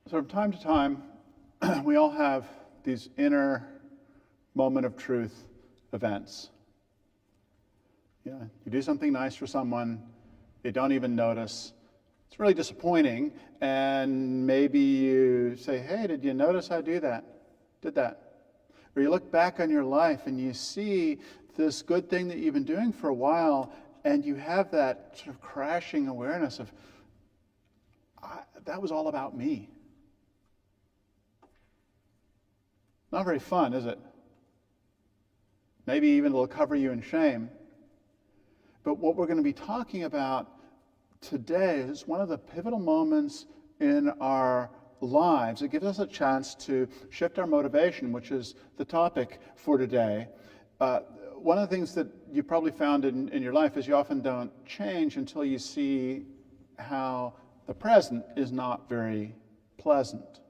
So from time to time, we all have these inner moment of truth events. You do something nice for someone, they don't even notice. It's really disappointing, and maybe you say, hey, did you notice I did that? Or you look back on your life and you see this good thing that you've been doing for a while, and you have that sort of crashing awareness of, that was all about me. Not very fun, is it? Maybe even it'll cover you in shame. But what we're going to be talking about today is one of the pivotal moments in our lives. It gives us a chance to shift our motivation, which is the topic for today. One of the things that you probably found in your life is you often don't change until you see how the present is not very pleasant.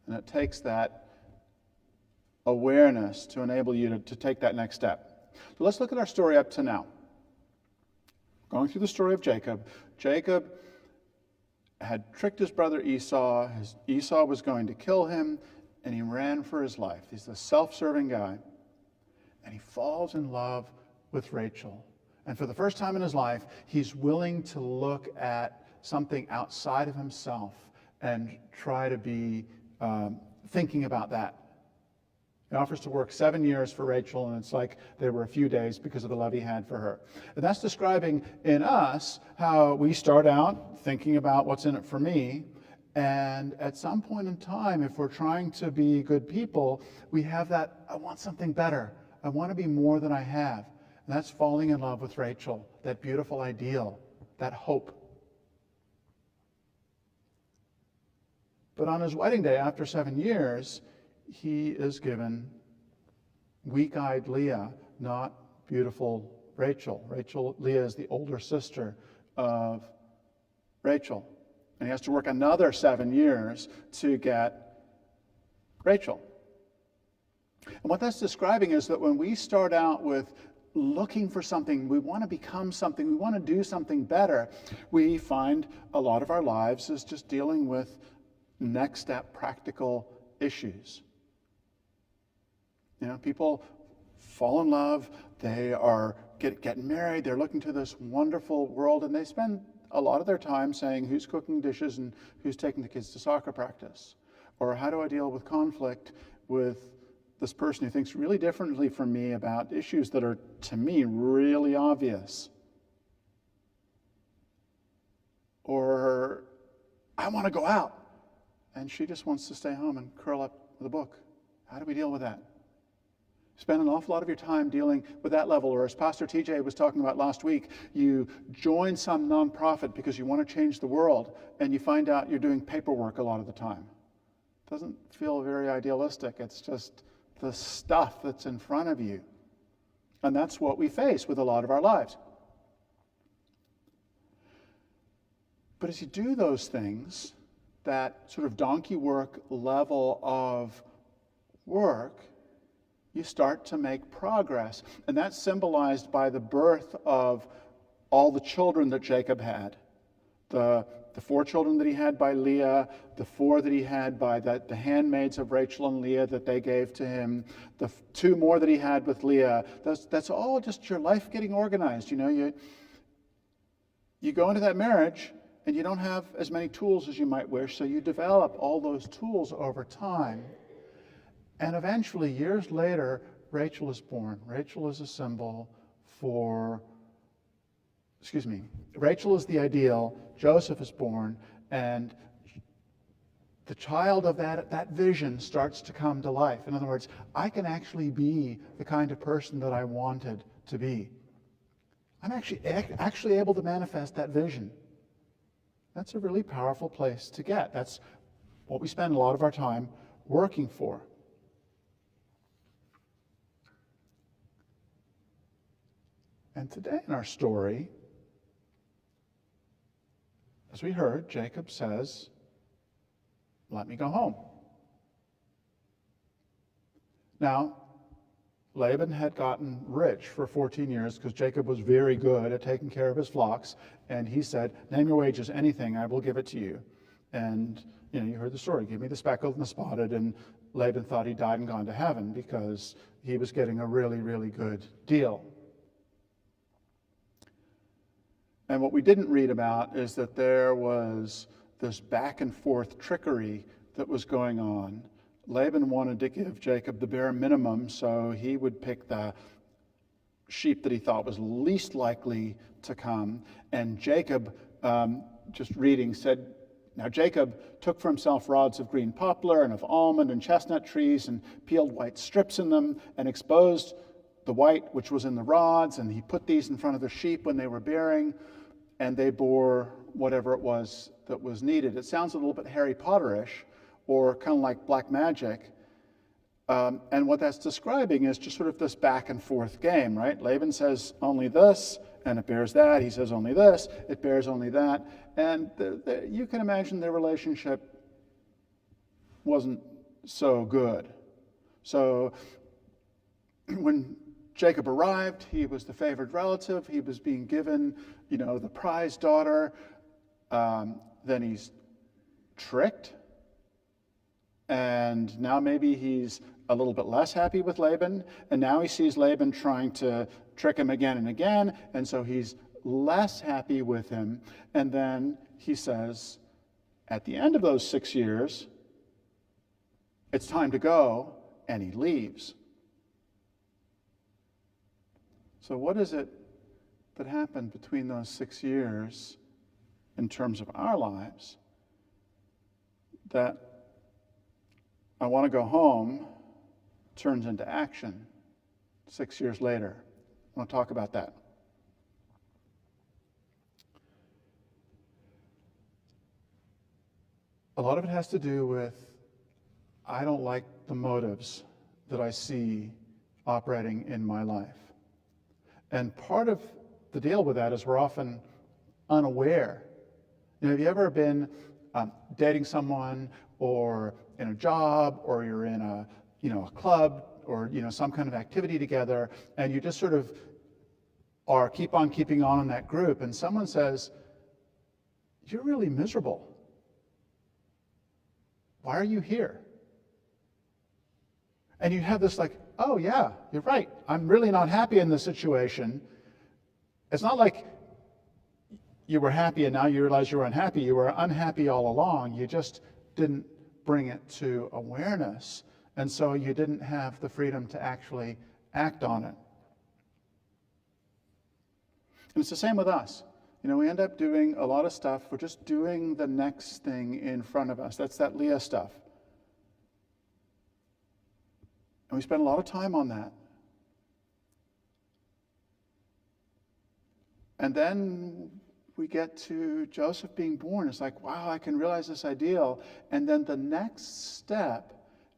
And it takes that awareness to enable you to take that next step. So let's look at our story up to now. Going through the story of Jacob. Jacob had tricked his brother Esau. Esau was going to kill him, and he ran for his life. He's a self-serving guy. And he falls in love with Rachel. And for the first time in his life, he's willing to look at something outside of himself and try to be thinking about that. He offers to work 7 years for Rachel, and it's like there were a few days because of the love he had for her. And that's describing in us how we start out thinking about what's in it for me, and at some point in time, if we're trying to be good people, we have that, I want something better. I want to be more than I have. And that's falling in love with Rachel, that beautiful ideal, that hope. But on his wedding day, after 7 years, he is given weak-eyed Leah, not beautiful Rachel. Leah is the older sister of Rachel. And he has to work another 7 years to get Rachel. And what that's describing is that when we start out with looking for something, we want to become something, we want to do something better, we find a lot of our lives is just dealing with next step practical issues. People fall in love, they are getting married, they're looking to this wonderful world, and they spend a lot of their time saying, who's cooking dishes and who's taking the kids to soccer practice? Or how do I deal with conflict with this person who thinks really differently from me about issues that are, to me, really obvious? Or I want to go out, and she just wants to stay home and curl up with a book. How do we deal with that? Spend an awful lot of your time dealing with that level. Or as Pastor TJ was talking about last week, you join some nonprofit because you want to change the world, and you find out you're doing paperwork a lot of the time. It doesn't feel very idealistic. It's just the stuff that's in front of you. And that's what we face with a lot of our lives. But as you do those things, that sort of donkey work level of work, you start to make progress. And that's symbolized by the birth of all the children that Jacob had. The 4 children that he had by Leah, the 4 that he had by the handmaids of Rachel and Leah that they gave to him, the 2 more that he had with Leah. That's all just your life getting organized. You go into that marriage and you don't have as many tools as you might wish, so you develop all those tools over time. And eventually, years later, Rachel is born. Rachel is a symbol for, Rachel is the ideal, Joseph is born, and the child of that vision starts to come to life. In other words, I can actually be the kind of person that I wanted to be. I'm actually able to manifest that vision. That's a really powerful place to get. That's what we spend a lot of our time working for. And today in our story, as we heard, Jacob says, let me go home. Now, Laban had gotten rich for 14 years because Jacob was very good at taking care of his flocks. And he said, name your wages, anything, I will give it to you. And, you heard the story. Give me the speckled and the spotted. And Laban thought he died and gone to heaven because he was getting a really, really good deal. And what we didn't read about is that there was this back and forth trickery that was going on. Laban wanted to give Jacob the bare minimum, so he would pick the sheep that he thought was least likely to come. And Jacob, just reading, said, now Jacob took for himself rods of green poplar and of almond and chestnut trees and peeled white strips in them and exposed the white which was in the rods, and he put these in front of the sheep when they were bearing, and they bore whatever it was that was needed. It sounds a little bit Harry Potter-ish, or kind of like black magic. And what that's describing is just sort of this back and forth game, right? Laban says only this, and it bears that. He says only this, it bears only that. And you can imagine their relationship wasn't so good. So when Jacob arrived, he was the favored relative. He was being given, the prize daughter. Then he's tricked. And now maybe he's a little bit less happy with Laban. And now he sees Laban trying to trick him again and again. And so he's less happy with him. And then he says, at the end of those 6 years, it's time to go. And he leaves. So what is it that happened between those 6 years in terms of our lives that I want to go home turns into action 6 years later? I want to talk about that. A lot of it has to do with I don't like the motives that I see operating in my life. And part of the deal with that is we're often unaware. Have you ever been dating someone, or in a job, or you're in a club, or some kind of activity together, and you just sort of keep on keeping on in that group, and someone says, "You're really miserable. Why are you here?" And you have this like, "Oh yeah, you're right. I'm really not happy in this situation." It's not like you were happy and now you realize you were unhappy. You were unhappy all along. You just didn't bring it to awareness. And so you didn't have the freedom to actually act on it. And it's the same with us. We end up doing a lot of stuff. We're just doing the next thing in front of us. That's that Leah stuff. And we spend a lot of time on that. And then we get to Joseph being born. It's like, wow, I can realize this ideal. And then the next step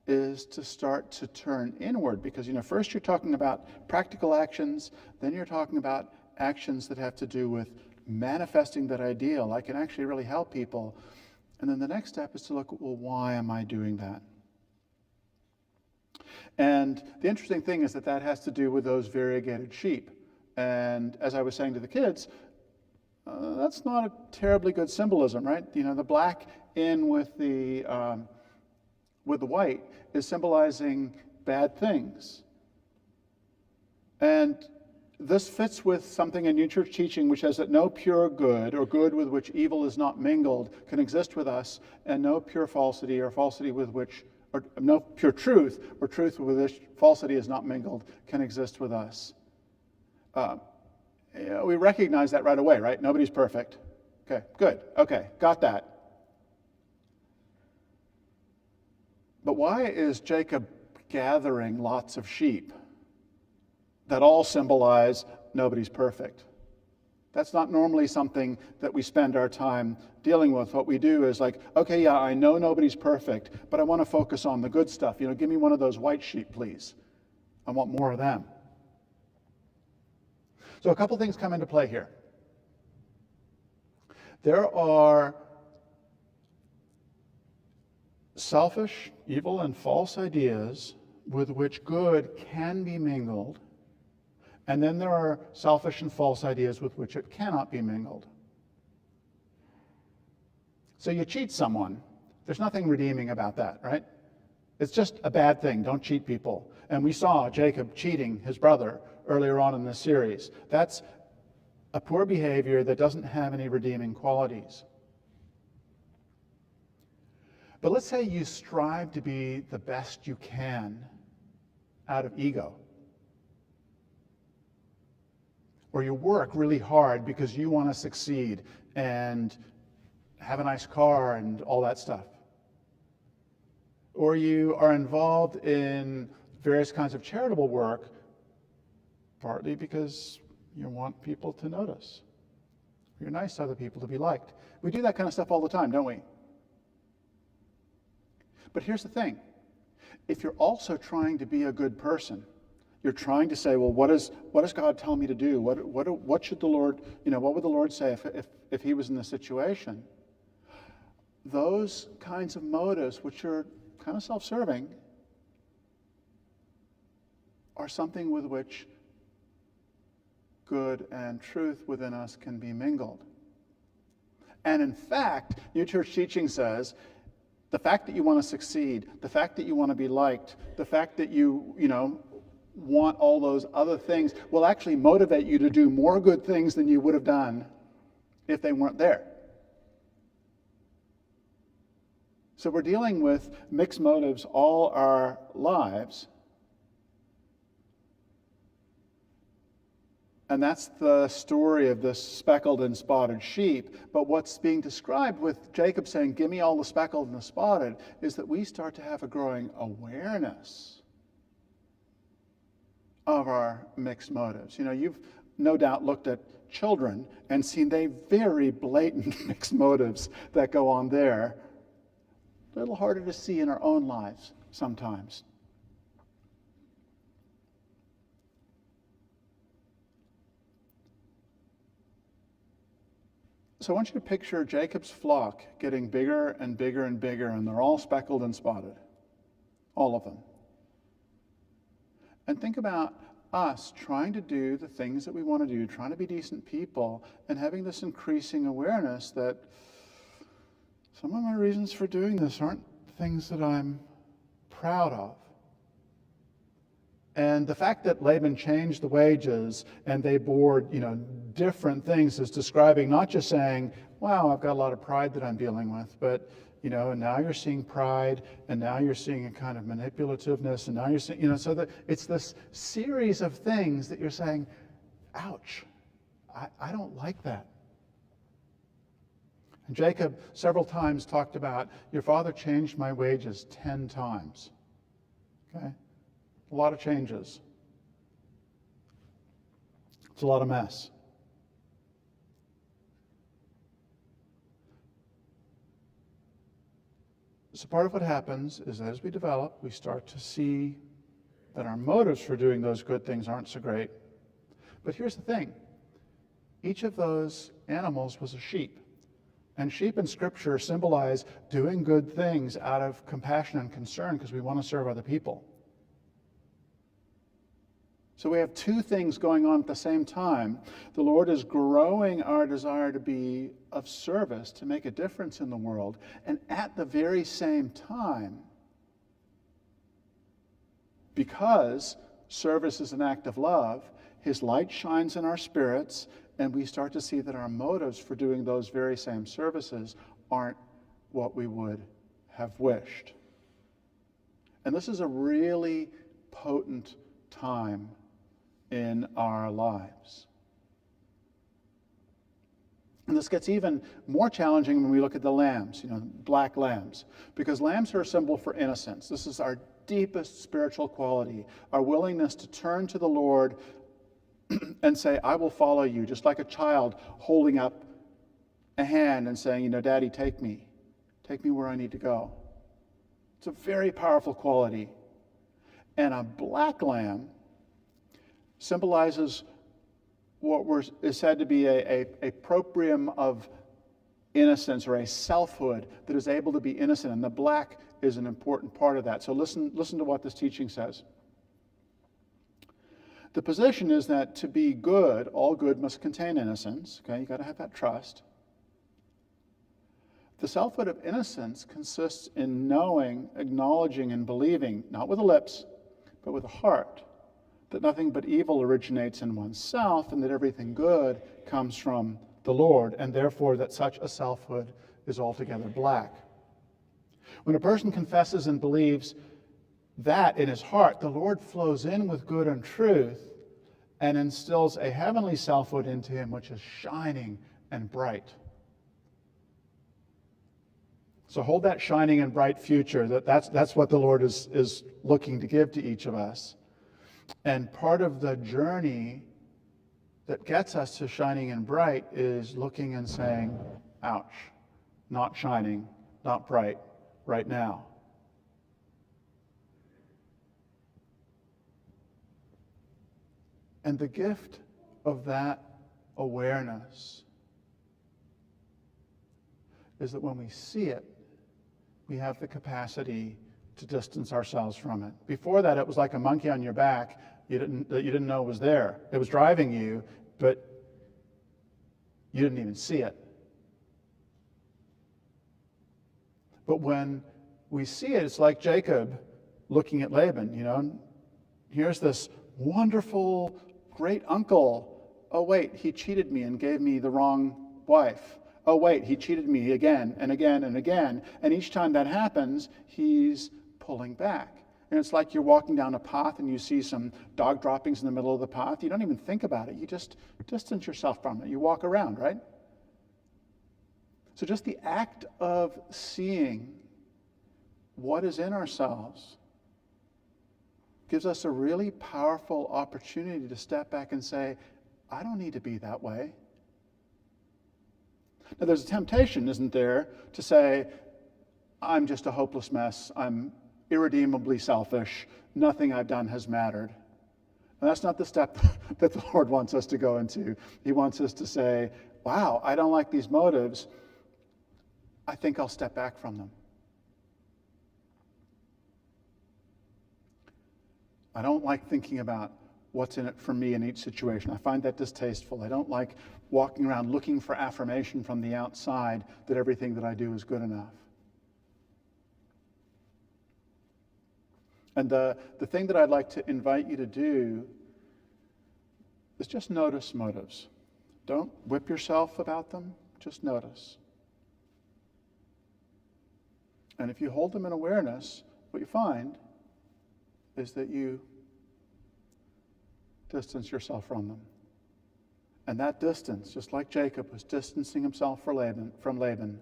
is to start to turn inward. Because, first you're talking about practical actions. Then you're talking about actions that have to do with manifesting that ideal. I can actually really help people. And then the next step is to look at, well, why am I doing that? And the interesting thing is that has to do with those variegated sheep. And as I was saying to the kids, that's not a terribly good symbolism, right? The black in with the white is symbolizing bad things. And this fits with something in New Church teaching which says that no pure good, or good with which evil is not mingled, can exist with us, and no pure falsity, or falsity with which, or no pure truth, or truth with which falsity is not mingled, can exist with us. We recognize that right away, right? Nobody's perfect. Okay, good. Okay, got that. But why is Jacob gathering lots of sheep that all symbolize nobody's perfect? That's not normally something that we spend our time dealing with. What we do is like, okay, yeah, I know nobody's perfect, but I want to focus on the good stuff. Give me one of those white sheep, please. I want more of them. So a couple things come into play here. There are selfish, evil, and false ideas with which good can be mingled. And then there are selfish and false ideas with which it cannot be mingled. So you cheat someone. There's nothing redeeming about that, right? It's just a bad thing. Don't cheat people. And we saw Jacob cheating his brother earlier on in this series. That's a poor behavior that doesn't have any redeeming qualities. But let's say you strive to be the best you can out of ego. Or you work really hard because you want to succeed and have a nice car and all that stuff. Or you are involved in various kinds of charitable work, partly because you want people to notice. You're nice to other people to be liked. We do that kind of stuff all the time, don't we? But here's the thing. If you're also trying to be a good person, you're trying to say, well, what does God tell me to do? What should the Lord, what would the Lord say if he was in this situation? Those kinds of motives, which are kind of self-serving, are something with which good and truth within us can be mingled. And in fact, New Church teaching says, the fact that you want to succeed, the fact that you want to be liked, the fact that you want all those other things will actually motivate you to do more good things than you would have done if they weren't there. So we're dealing with mixed motives all our lives. And that's the story of this speckled and spotted sheep. But what's being described with Jacob saying, give me all the speckled and the spotted, is that we start to have a growing awareness of our mixed motives. You've no doubt looked at children and seen they very blatant mixed motives that go on there. A little harder to see in our own lives sometimes. So I want you to picture Jacob's flock getting bigger and bigger and bigger, and they're all speckled and spotted. All of them. And think about us trying to do the things that we want to do, trying to be decent people, and having this increasing awareness that some of my reasons for doing this aren't things that I'm proud of. And the fact that Laban changed the wages and they bore, different things is describing, not just saying, wow, I've got a lot of pride that I'm dealing with, but, and now you're seeing pride, and now you're seeing a kind of manipulativeness, and now you're seeing, so that it's this series of things that you're saying, ouch, I don't like that. And Jacob several times talked about, your father changed my wages 10 times. Okay? A lot of changes. It's a lot of mess. So part of what happens is that as we develop, we start to see that our motives for doing those good things aren't so great. But here's the thing. Each of those animals was a sheep. And sheep in Scripture symbolize doing good things out of compassion and concern because we want to serve other people. So we have two things going on at the same time. The Lord is growing our desire to be of service, to make a difference in the world. And at the very same time, because service is an act of love, His light shines in our spirits, and we start to see that our motives for doing those very same services aren't what we would have wished. And this is a really potent time in our lives. And this gets even more challenging when we look at the lambs, black lambs, because lambs are a symbol for innocence. This is our deepest spiritual quality, our willingness to turn to the Lord and say, I will follow you, just like a child holding up a hand and saying, Daddy, take me where I need to go. It's a very powerful quality. And a black lamb symbolizes what is said to be a proprium of innocence, or a selfhood that is able to be innocent. And the black is an important part of that. So listen to what this teaching says. The position is that to be good, all good must contain innocence. Okay, you got to have that trust. The selfhood of innocence consists in knowing, acknowledging, and believing, not with the lips, but with the heart, that nothing but evil originates in oneself and that everything good comes from the Lord, and therefore that such a selfhood is altogether black. When a person confesses and believes that in his heart, the Lord flows in with good and truth and instills a heavenly selfhood into him, which is shining and bright. So hold that shining and bright future. That's what the Lord is looking to give to each of us. And part of the journey that gets us to shining and bright is looking and saying, ouch, not shining, not bright, right now. And the gift of that awareness is that when we see it, we have the capacity to distance ourselves from it. Before that, it was like a monkey on your back you didn't know was there. It was driving you, but you didn't even see it. But when we see it, it's like Jacob looking at Laban, Here's this wonderful, great uncle. Oh, wait, he cheated me and gave me the wrong wife. Oh, wait, he cheated me again and again and again. And each time that happens, he's pulling back. And it's like you're walking down a path and you see some dog droppings in the middle of the path. You don't even think about it. You just distance yourself from it. You walk around, right? So just the act of seeing what is in ourselves gives us a really powerful opportunity to step back and say, I don't need to be that way. Now, there's a temptation, isn't there, to say, I'm just a hopeless mess. I'm irredeemably selfish. Nothing I've done has mattered. And that's not the step that the Lord wants us to go into. He wants us to say, wow, I don't like these motives. I think I'll step back from them. I don't like thinking about what's in it for me in each situation. I find that distasteful. I don't like walking around looking for affirmation from the outside that everything that I do is good enough. And the thing that I'd like to invite you to do is just notice motives. Don't whip yourself about them. Just notice. And if you hold them in awareness, what you find is that you distance yourself from them. And that distance, just like Jacob was distancing himself from Laban,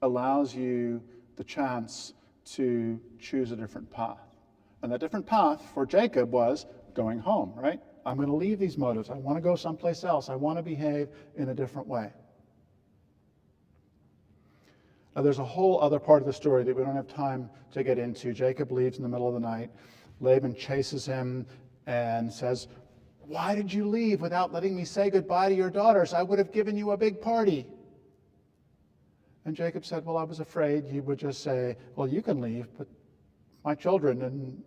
allows you the chance to choose a different path. And that different path for Jacob was going home, right? I'm going to leave these motives. I want to go someplace else. I want to behave in a different way. Now, there's a whole other part of the story that we don't have time to get into. Jacob leaves in the middle of the night. Laban chases him and says, why did you leave without letting me say goodbye to your daughters? I would have given you a big party. And Jacob said, well, I was afraid you would just say, well, you can leave, but my children and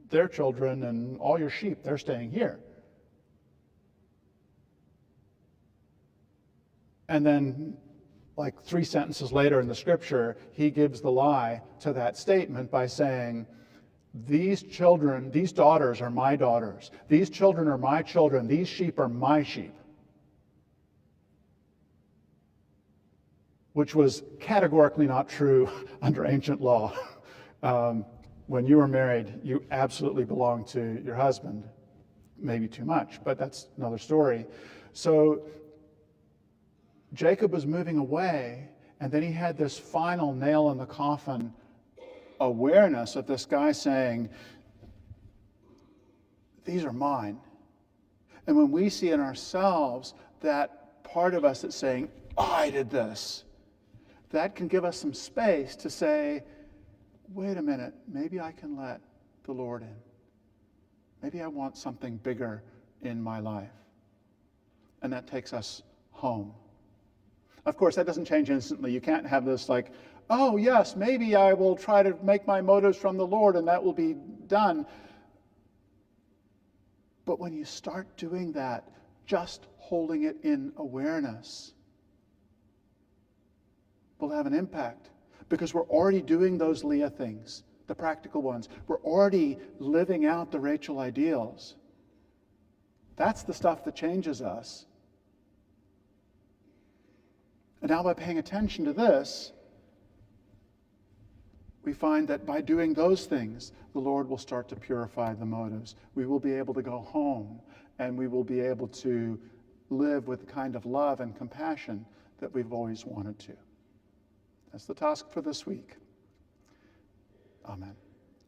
their children and all your sheep, they're staying here. And then, like 3 sentences later in the scripture, he gives the lie to that statement by saying, these daughters are my daughters. These children are my children. These sheep are my sheep. Which was categorically not true under ancient law. When you were married, you absolutely belonged to your husband. Maybe too much, but that's another story. So Jacob was moving away, and then he had this final nail in the coffin awareness of this guy saying, these are mine. And when we see in ourselves that part of us that's saying, I did this, that can give us some space to say, wait a minute, maybe I can let the Lord in. Maybe I want something bigger in my life. And that takes us home. Of course, that doesn't change instantly. You can't have this like, oh yes, maybe I will try to make my motives from the Lord and that will be done. But when you start doing that, just holding it in awareness, will have an impact because we're already doing those Leah things, the practical ones. We're already living out the Rachel ideals. That's the stuff that changes us. And now by paying attention to this, we find that by doing those things, the Lord will start to purify the motives. We will be able to go home, and we will be able to live with the kind of love and compassion that we've always wanted to. That's the task for this week. Amen.